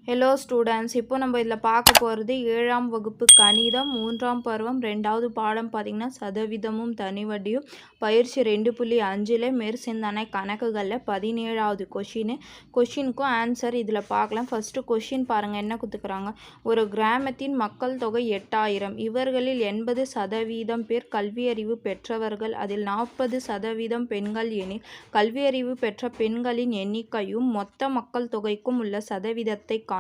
Hello students, இப்போ நம்ம இதில் பார்க்க போகிறது 7ஆம் வகுப்பு கணிதம் 3ஆம் பருவம் 2வது பாடம் பார்த்திங்கன்னா சதவீதமும் தனிவட்டியும் பயிற்சி 2.5ல் மேற்சிந்தனை கணக்குகளில் 17வது கொஷினுக்கும் ஆன்சர் இதில் பார்க்கலாம். ஃபஸ்ட்டு கொஷின் பாருங்கள், என்ன கொடுத்துக்கிறாங்க. ஒரு கிராமத்தின் மக்கள் தொகை 8000. இவர்களில் 80% பேர் கல்வியறிவு பெற்றவர்கள். அதில் 40% பெண்கள் எனில் கல்வியறிவு பெற்ற பெண்களின் எண்ணிக்கையும் மொத்த மக்கள் தொகைக்கும் உள்ள சதவீதத்தை காண்க.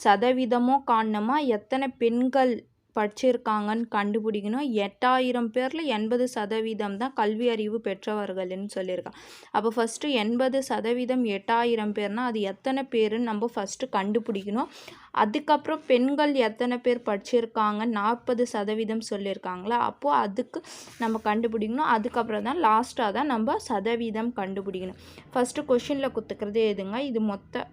சதவீதமோ காணணுமா, எத்தனை பெண்கள் படிச்சிருக்காங்கன்னு கண்டுபிடிக்கணும். 8000 பேரில் 80% தான் கல்வி அறிவு பெற்றவர்கள்னு சொல்லியிருக்காங்க. அப்போ ஃபஸ்ட்டு 80% 8000 பேர்னால் அது எத்தனை பேருன்னு நம்ம ஃபஸ்ட்டு கண்டுபிடிக்கணும். அதுக்கப்புறம் பெண்கள் எத்தனை பேர் படிச்சிருக்காங்க 40% சொல்லியிருக்காங்களா, அப்போது அதுக்கு நம்ம கண்டுபிடிக்கணும். அதுக்கப்புறம் தான் லாஸ்ட்டாக தான் நம்ம சதவீதம் கண்டுபிடிக்கணும். ஃபஸ்ட்டு கொஷினில் கொடுத்துக்கிறது எதுங்க, இது மொத்த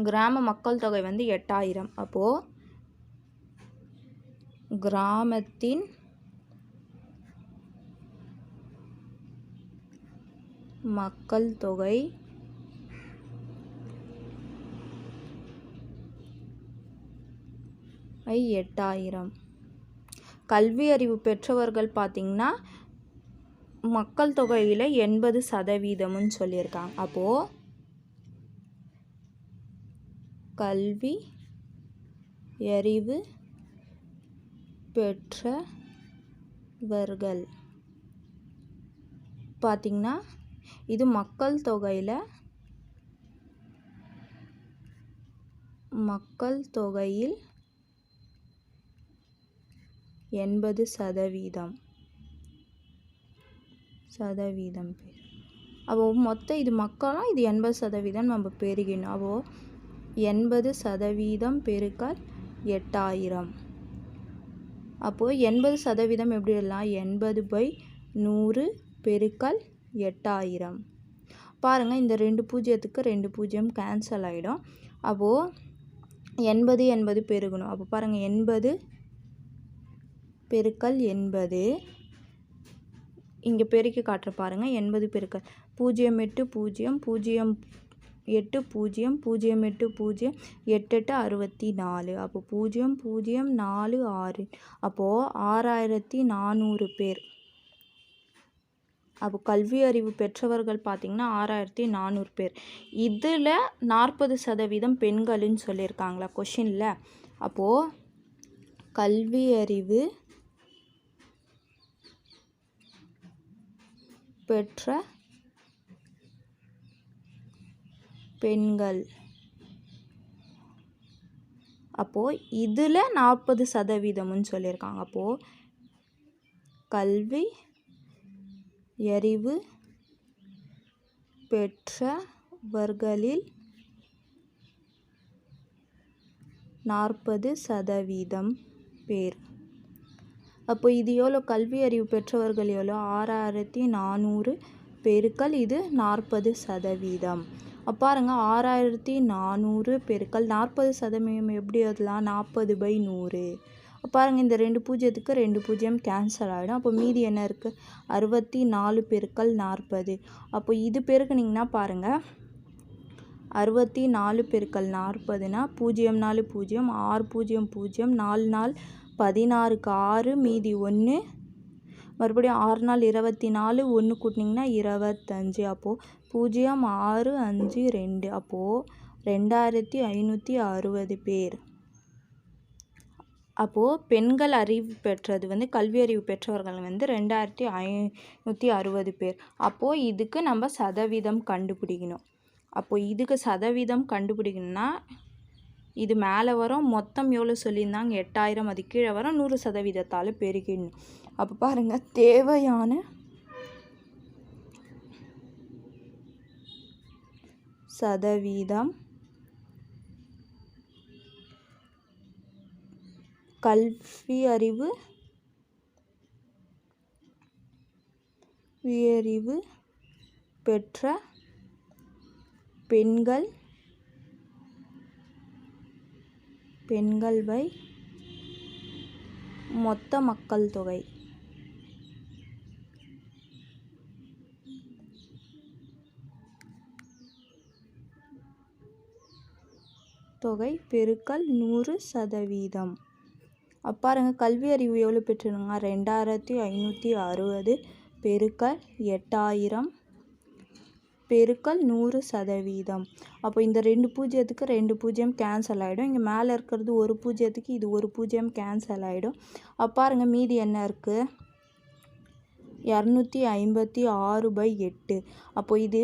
கிராம மக்கள் தொகை 8000. அப்போது கிராமத்தின் மக்கள் தொகை 8000. கல்வி அறிவு பெற்றவர்கள் பார்த்திங்கன்னா மக்கள் தொகையில் 80%ன்னு சொல்லியிருக்காங்க. அப்போது கல்வி அறிவு பெற்றவர்கள் பார்த்திங்கன்னா இது மக்கள் தொகையில் 80% பேர். அப்போ மொத்தம் இது மக்களாக இது 80% நம்ம பெருகினோம். அப்போது 80% பெருக்கல் 8000. அப்போது 80% எப்படி எழுதலாம், 80/100 பெருக்கல் 8000. பாருங்கள், இந்த 2 பூஜ்ஜியத்துக்கு 2 பூஜ்ஜியம் கேன்சல் ஆகிடும். அப்போது 80 பெருகணும். அப்போ பாருங்கள், 80 பெருக்கல் 80 இங்கே பெருக்கி காட்டுற பாருங்கள். 80 பெருக்கல் 0 8 0 0 8 0 0 8 0 8 8 64. அப்போது 0 0 4 6. அப்போது 6400 பேர். அப்போ கல்வி அறிவு பெற்றவர்கள் பார்த்திங்கன்னா 6400 பேர். இதில் 40% பெண்கள்னு சொல்லியிருக்காங்களா கொஷினில். அப்போது கல்வி அறிவு பெற்ற பெண்கள். அப்போது இதில் 40%ன்னு சொல்லியிருக்காங்க. அப்போது கல்வி அறிவு பெற்றவர்களில் 40% பேர். அப்போ இது எவ்வளோ, கல்வி அறிவு பெற்றவர்கள் எவ்வளோ, 6400 பெருக்கல் இது 40%. பாருங்கள், 6400 பெருக்கல் 40% எப்படி எழுதலாம், 40/100. பாருங்கள், இந்த 2 பூஜ்ஜியத்துக்கு 2 பூஜ்ஜியம் கேன்சல் ஆகிடும். அப்போ மீதி என்ன இருக்குது, 64 பெருக்கல் 40. அப்போ இது பெருக்குனிங்கன்னா பாருங்கள், 64 பெருக்கல் 40னா 0 4 0 6 0 0 4 4 16க்கு 6 மீதி 1 மறுபடியும் 6 நாள் 24 1 கூட்டினிங்கன்னா 25. அப்போது 0 6 5 2. அப்போது 2560 பேர். அப்போது பெண்கள் அறிவு பெற்றது கல்வி அறிவு பெற்றவர்கள் 2560 பேர். அப்போது இதுக்கு நம்ம சதவீதம் கண்டுபிடிக்கணும். அப்போது இதுக்கு சதவீதம் கண்டுபிடிக்கணும்னா இது மேலே வரும், மொத்தம் எவ்வளோ சொல்லியிருந்தாங்க 8000, அது கீழே வரும், 100%ஆல் பெருகிடணும். அப்போ பாருங்கள், தேவையான சதவீதம் கல்வி அறிவு பெற்ற பெண்கள் மொத்த மக்கள் தொகை. தொகை பெருக்கல் 100%. பாருங்கள் கல்வி அறிவு எவ்வளோ பெற்றுருங்க 2560 பெருக்கல் 8000 பெருக்கல் 100%. அப்போ இந்த 2 பூஜ்ஜியத்துக்கு 2 பூஜ்ஜியம் கேன்சல் ஆகிடும். இங்கே மேலே இருக்கிறது ஒரு பூஜ்ஜியத்துக்கு இது ஒரு பூஜ்ஜியம் கேன்சல் ஆகிடும். பாருங்கள் மீதி என்ன இருக்குது 256/8. அப்போது இது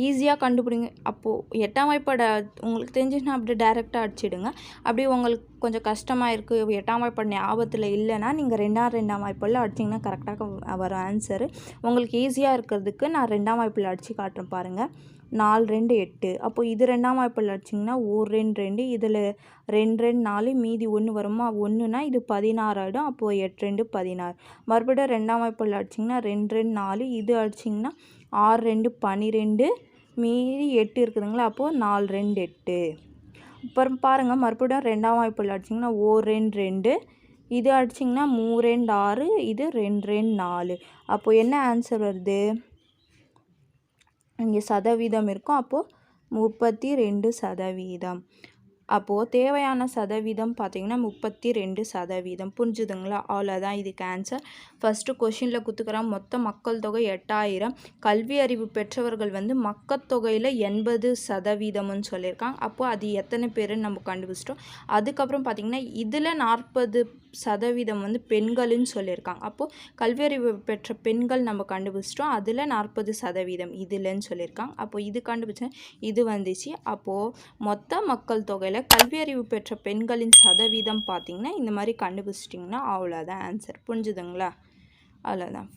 ஈஸியாக கண்டுபிடிங்க. அப்போது 8ஆம் வாய்ப்பாடு உங்களுக்கு தெரிஞ்சுன்னா அப்படியே டைரெக்டாக அடிச்சிடுங்க. அப்படியே உங்களுக்கு கொஞ்சம் கஷ்டமாக இருக்குது 8ஆம் வாய்ப்பாடு ஞாபகத்தில் இல்லைன்னா நீங்கள் 2ஆம் வாய்ப்பாடில் அடிச்சிங்கன்னா கரெக்டாக வரும் ஆன்சரு. உங்களுக்கு ஈஸியாக இருக்கிறதுக்கு நான் 2ஆம் வாய்ப்பாடில் அடித்து காட்டுறேன் பாருங்கள். 4 2 8. அப்போது இது 2ஆம் வாய்ப்பாடில் அடிச்சிங்கன்னா 1 2 2 இதில் 2 2 4 மீதி 1 வருமா 1னா இது 16 ஆகிடும். அப்போது 8 2 16. மறுபடியும் 2ஆம் வாய்ப்பாடில் அடிச்சிங்கன்னா 2 2 4 இது அடிச்சிங்கன்னா 6 2 12 மீதி 8 இருக்குதுங்களா. அப்போது 4 2 8. அப்புறம் பாருங்கள் மறுபடியும் 2ஆம் வாய்ப்பாடில் அடிச்சிங்கன்னா 1 2 2 இது அடிச்சிங்கன்னா 3 2 6 இது 2 2 4. அப்போது என்ன ஆன்சர் வருது இங்கே சதவீதம் இருக்கும். அப்போது 32%. அப்போது தேவையான சதவீதம் பார்த்திங்கன்னா 32%. புரிஞ்சுதுங்களா? அவ்வளோதான் இதுக்கு ஆன்சர். ஃபஸ்ட்டு கொஷினில் கொடுத்துக்கிறோம் மொத்த மக்கள் தொகை 8000. கல்வி அறிவு பெற்றவர்கள் வந்து மக்கத்தொகையில் 80%ன்னு சொல்லியிருக்காங்க. அப்போது அது எத்தனை பேருன்னு நம்ம கண்டுபிடிச்சிட்டோம். அதுக்கப்புறம் பார்த்திங்கன்னா இதில் 40% வந்து பெண்கள்னு சொல்லியிருக்காங்க. அப்போது கல்வி அறிவு பெற்ற பெண்கள் நம்ம கண்டுபிடிச்சிட்டோம். அதில் 40% இதில்ன்னு சொல்லியிருக்காங்க. அப்போது இது கண்டுபிடிச்சேன் இது வந்துச்சு. அப்போது மொத்த மக்கள் தொகையில் கல்வி அறிவு பெற்ற பெண்களின் சதவீதம் பார்த்திங்கன்னா இந்த மாதிரி கண்டுபிடிச்சிட்டிங்கன்னா அவ்வளோதான் ஆன்சர். புரிஞ்சுதுங்களா? அவ்வளோதான்.